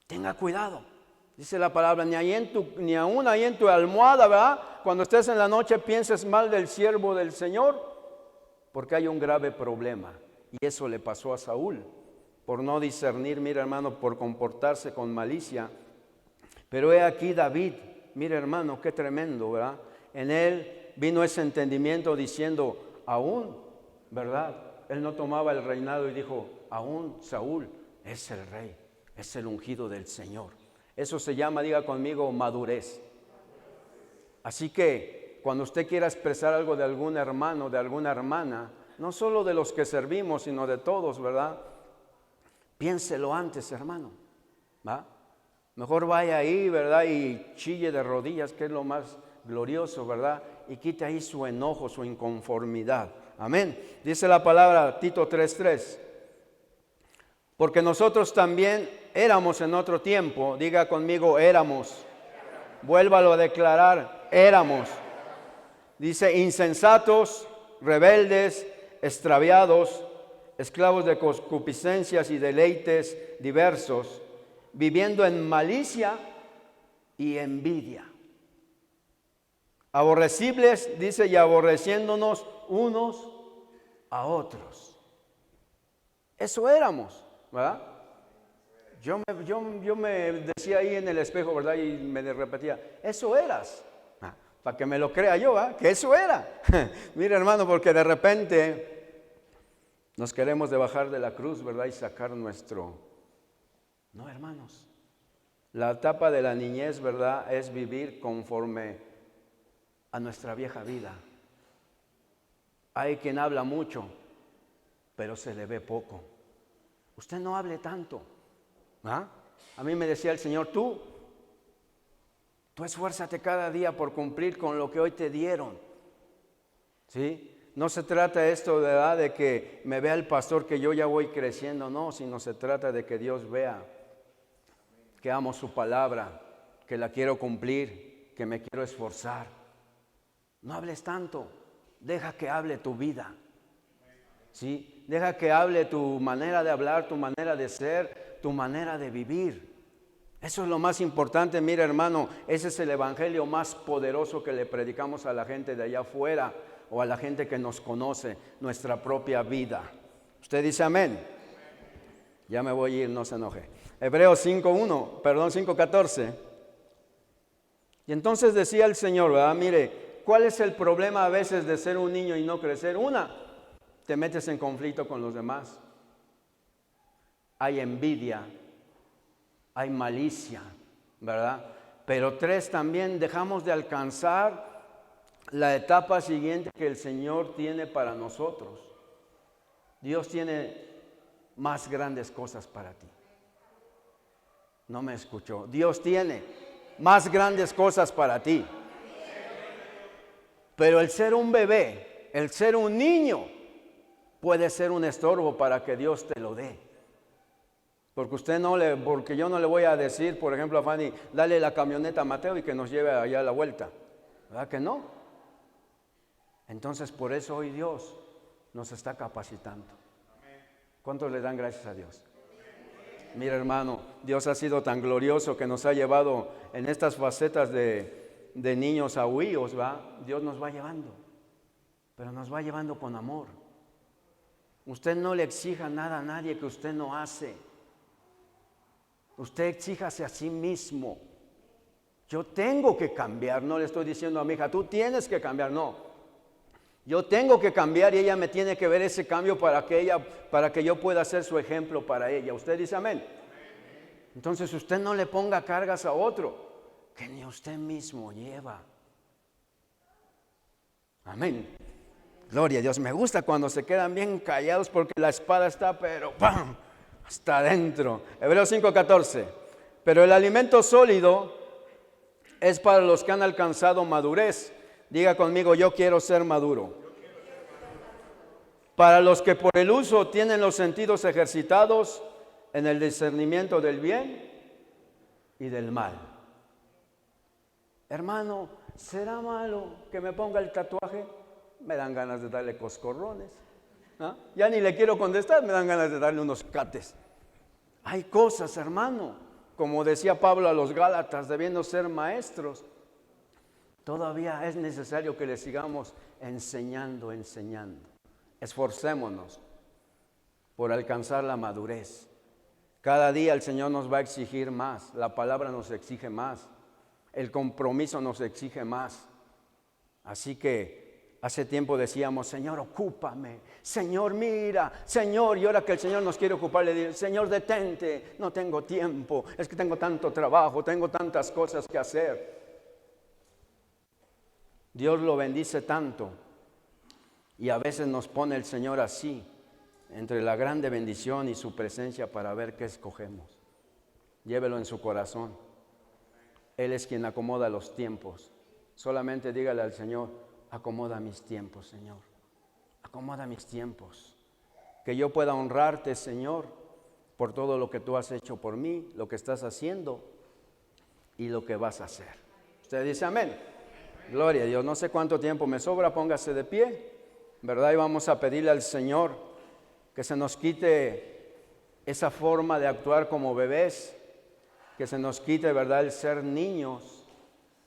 Tenga cuidado. Dice la palabra, ni aún ahí en tu almohada, ¿verdad? Cuando estés en la noche pienses mal del siervo del Señor, porque hay un grave problema. Y eso le pasó a Saúl, por no discernir, mira hermano, por comportarse con malicia. Pero he aquí David, Mire, hermano, qué tremendo, ¿verdad? En él vino ese entendimiento diciendo, aún, ¿verdad? Él no tomaba el reinado y dijo, aún Saúl es el rey, es el ungido del Señor. Eso se llama, diga conmigo, madurez. Así que cuando usted quiera expresar algo de algún hermano, de alguna hermana, no solo de los que servimos, sino de todos, ¿verdad? Piénselo antes, hermano, ¿va? Mejor vaya ahí, ¿verdad? Y chille de rodillas, que es lo más glorioso, ¿verdad? Y quite ahí su enojo, su inconformidad. Amén. Dice la palabra Tito 3:3. Porque nosotros también éramos en otro tiempo, diga conmigo, éramos. Vuélvalo a declarar, éramos. Dice, insensatos, rebeldes, extraviados, esclavos de concupiscencias y deleites diversos, viviendo en malicia y envidia. Aborrecibles, dice, y aborreciéndonos unos a otros. Eso éramos, ¿verdad? Yo me decía ahí en el espejo, ¿verdad? Y me repetía, eso eras. Para que me lo crea yo, ¿verdad? Que eso era. Mira, hermano, porque de repente nos queremos de bajar de la cruz, ¿verdad? Y sacar nuestro... No, hermanos. La etapa de la niñez, ¿verdad? Es vivir conforme a nuestra vieja vida. Hay quien habla mucho, pero se le ve poco. Usted no hable tanto. ¿Ah? A mí me decía el Señor, tú esfuérzate cada día por cumplir con lo que hoy te dieron. ¿Sí? No se trata esto, ¿verdad?, de que me vea el pastor que yo ya voy creciendo, no, sino se trata de que Dios vea que amo su palabra, que la quiero cumplir, que me quiero esforzar. No hables tanto, deja que hable tu vida. ¿Sí? Deja que hable tu manera de hablar, tu manera de ser, tu manera de vivir. Eso es lo más importante, mira, hermano, ese es el evangelio más poderoso que le predicamos a la gente de allá afuera o a la gente que nos conoce, nuestra propia vida. ¿Usted dice amén? Ya me voy a ir, no se enoje. Hebreos 5:14. Y entonces decía el Señor, ¿verdad? Mire, ¿cuál es el problema a veces de ser un niño y no crecer? Una, te metes en conflicto con los demás. Hay envidia, hay malicia, ¿verdad? Pero tres, también dejamos de alcanzar la etapa siguiente que el Señor tiene para nosotros. Dios tiene más grandes cosas para ti. No me escuchó. Dios tiene más grandes cosas para ti. Pero el ser un bebé, el ser un niño, puede ser un estorbo para que Dios te lo dé. Porque yo no le voy a decir, por ejemplo, a Fanny, dale la camioneta a Mateo y que nos lleve allá a la vuelta. ¿Verdad que no? Entonces, por eso hoy Dios nos está capacitando. ¿Cuántos le dan gracias a Dios? Mira, hermano, Dios ha sido tan glorioso que nos ha llevado en estas facetas de niños ahuíos, ¿va? Dios nos va llevando, pero nos va llevando con amor. Usted no le exija nada a nadie que usted no hace. Usted exíjase a sí mismo. Yo tengo que cambiar, no le estoy diciendo a mi hija, tú tienes que cambiar, no. Yo tengo que cambiar y ella me tiene que ver ese cambio para que yo pueda ser su ejemplo para ella. ¿Usted dice amén? Entonces usted no le ponga cargas a otro que ni usted mismo lleva. Amén. Gloria a Dios. Me gusta cuando se quedan bien callados porque la espada está, pero ¡pam!, hasta adentro. Hebreos 5:14. Pero el alimento sólido es para los que han alcanzado madurez. Diga conmigo, yo quiero ser maduro. Para los que por el uso tienen los sentidos ejercitados en el discernimiento del bien y del mal. Hermano, ¿será malo que me ponga el tatuaje? Me dan ganas de darle coscorrones. ¿Ah? Ya ni le quiero contestar, me dan ganas de darle unos cates. Hay cosas, hermano, como decía Pablo a los Gálatas, debiendo ser maestros. Todavía es necesario que le sigamos enseñando. Esforcémonos por alcanzar la madurez. Cada día el Señor nos va a exigir más, la palabra nos exige más. el compromiso nos exige más. Así que hace tiempo decíamos, Señor, ocúpame, Señor, mira, Señor, y ahora que el Señor nos quiere ocupar, le digo, Señor, detente, no tengo tiempo, es que tengo tanto trabajo, tengo tantas cosas que hacer. Dios lo bendice tanto y a veces nos pone el Señor así, entre la grande bendición y su presencia para ver qué escogemos. Llévelo en su corazón. Él es quien acomoda los tiempos. Solamente dígale al Señor, acomoda mis tiempos, Señor. Acomoda mis tiempos. Que yo pueda honrarte, Señor, por todo lo que tú has hecho por mí, lo que estás haciendo y lo que vas a hacer. Usted dice amén. Gloria a Dios. No sé cuánto tiempo me sobra, póngase de pie, ¿verdad? Y vamos a pedirle al Señor que se nos quite esa forma de actuar como bebés, que se nos quite, ¿verdad?, el ser niños.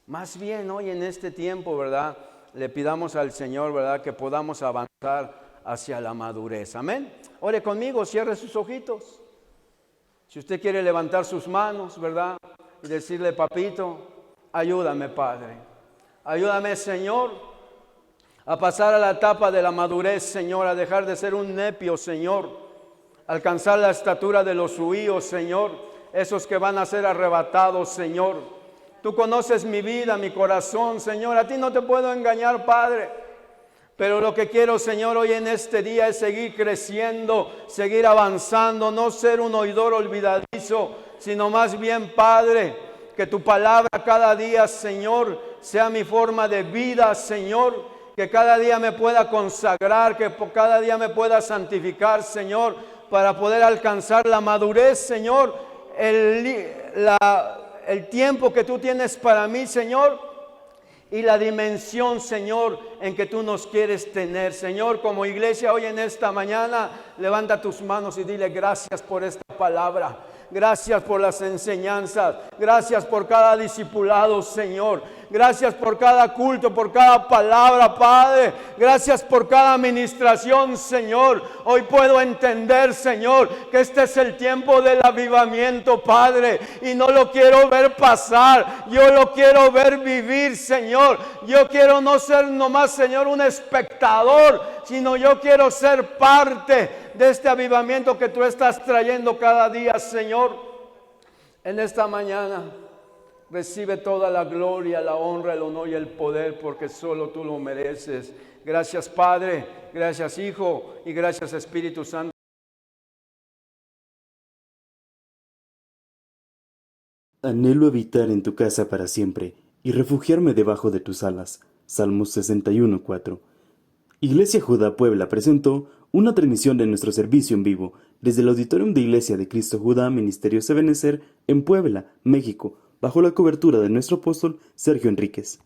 Más bien hoy en este tiempo, ¿verdad?, le pidamos al Señor, ¿verdad?, que podamos avanzar hacia la madurez. Amén. Ore conmigo, cierre sus ojitos. Si usted quiere levantar sus manos, ¿verdad?, y decirle, papito, ayúdame, Padre. Ayúdame, Señor, a pasar a la etapa de la madurez, Señor, a dejar de ser un nepio, Señor, alcanzar la estatura de los huíos, Señor, esos que van a ser arrebatados, Señor. Tú conoces mi vida, mi corazón, Señor, a ti no te puedo engañar, Padre. Pero lo que quiero, Señor, hoy en este día es seguir creciendo, seguir avanzando, no ser un oidor olvidadizo, sino más bien, Padre, que tu palabra cada día, Señor, sea mi forma de vida, Señor, que cada día me pueda consagrar, que cada día me pueda santificar, Señor, para poder alcanzar la madurez, Señor, el tiempo que tú tienes para mí, Señor, y la dimensión, Señor, en que tú nos quieres tener. Señor, como iglesia hoy en esta mañana, levanta tus manos y dile gracias por esta palabra. Gracias por las enseñanzas. Gracias por cada discipulado, Señor. Gracias por cada culto, por cada palabra, Padre. Gracias por cada administración, Señor. Hoy puedo entender, Señor, que este es el tiempo del avivamiento, Padre. Y no lo quiero ver pasar. Yo lo quiero ver vivir, Señor. Yo quiero no ser nomás, Señor, un espectador, sino yo quiero ser parte de este avivamiento que tú estás trayendo cada día, Señor. En esta mañana recibe toda la gloria, la honra, el honor y el poder, porque solo tú lo mereces. Gracias, Padre, gracias, Hijo, y gracias, Espíritu Santo. Anhelo habitar en tu casa para siempre y refugiarme debajo de tus alas. Salmos 61:4. Iglesia Judá Puebla presentó una transmisión de nuestro servicio en vivo desde el Auditorium de Iglesia de Cristo Judá Ministerio Ebenezer en Puebla, México, bajo la cobertura de nuestro apóstol Sergio Enríquez.